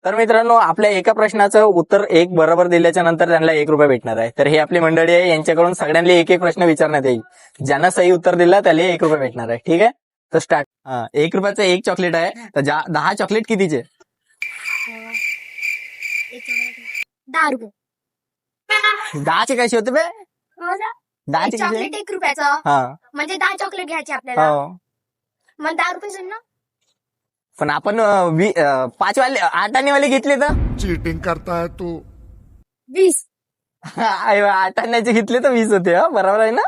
तर मित्रांनो, आपल्या एका प्रश्नाचं उत्तर एक बरोबर दिल्याच्या नंतर त्यांना 1 रुपया भेटणार आहे. तर हे आपली मंडळी आहे, यांच्याकडून सगळ्यांना एक एक प्रश्न विचारण्यात येईल. ज्यांना सही उत्तर दिलं त्याला 1 रुपया भेटणार आहे. ठीक आहे, तर स्टार्ट. 1 रुपयाचं एक चॉकलेट आहे, तर 10 चॉकलेट कितीचे? 10 रुपये. 10चे कसे होते बे? 10चे कसे? चॉकलेट 1 रुपयाचं हा, म्हणजे 10 चॉकलेट घ्यायचे आपल्याला. हो. मग 10 रुपये ना. पण आपण 5 वाले 8 आनेवाले घेतले तर चीटिंग करता है तू. 20. 8 आण्याचे घेतले तर 20 होते. बरोबर आहे ना?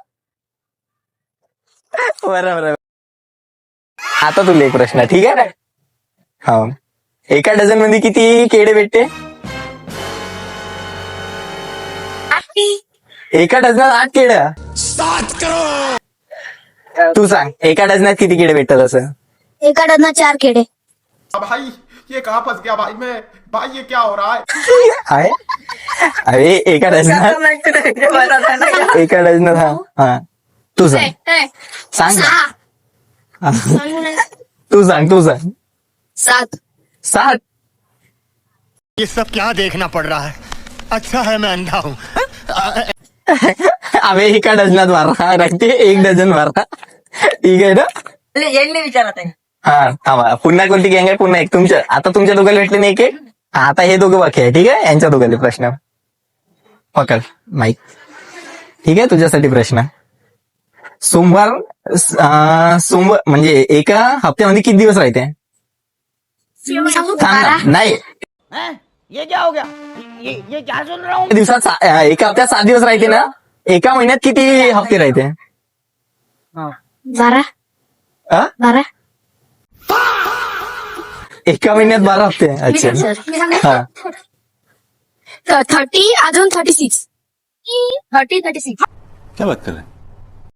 बरोबर आहे. आता तुला एक प्रश्न, ठीक आहे? हो. एका डझन मध्ये किती केळे भेटते? एका डझनात 8 केळं. 7 करोड़. तू सांग, एका डझनात किती केळे भेटतात असं? एका डझनात 4 केडे. भाई ये कहाँ फंस गया भाई मैं. भाई ये क्या हो रहा है. आहे? अरे एका डझनात एका डझनात हा तू सांग सांग ना. तू सांग 7. 7. ये सब क्या देखना पड़ रहा है. अच्छा है मैं अंधा हूँ. अबे एका डझनात मारा रखते 1 डझन मारा. ठीक आहे ना? विचारत आहे. हा, थांबा. पुन्हा कोणती गँग आहे? पुन्हा एक तुमच्या. आता तुमच्या दोघांना भेटले नाही एक. आता हे दोघं बाकी आहे. ठीक आहे, यांच्या दोघांचे प्रश्न पकड माईक. ठीक आहे, तुझ्यासाठी प्रश्न. सोमवार म्हणजे एका हप्त्यामध्ये किती दिवस राहते? थांब ना. नाही, ये क्या हो गया. ये क्या सुन रहा हूँ. दिवसात एका हप्त्यात 7 दिवस राहते ना. एका महिन्यात किती हप्ते राहते? 12. हा? 12. एका महिन्यात 12 हप्ते. अच्छा. हा. 30 अजून 36. 36. क्या बात कर रहे हैं.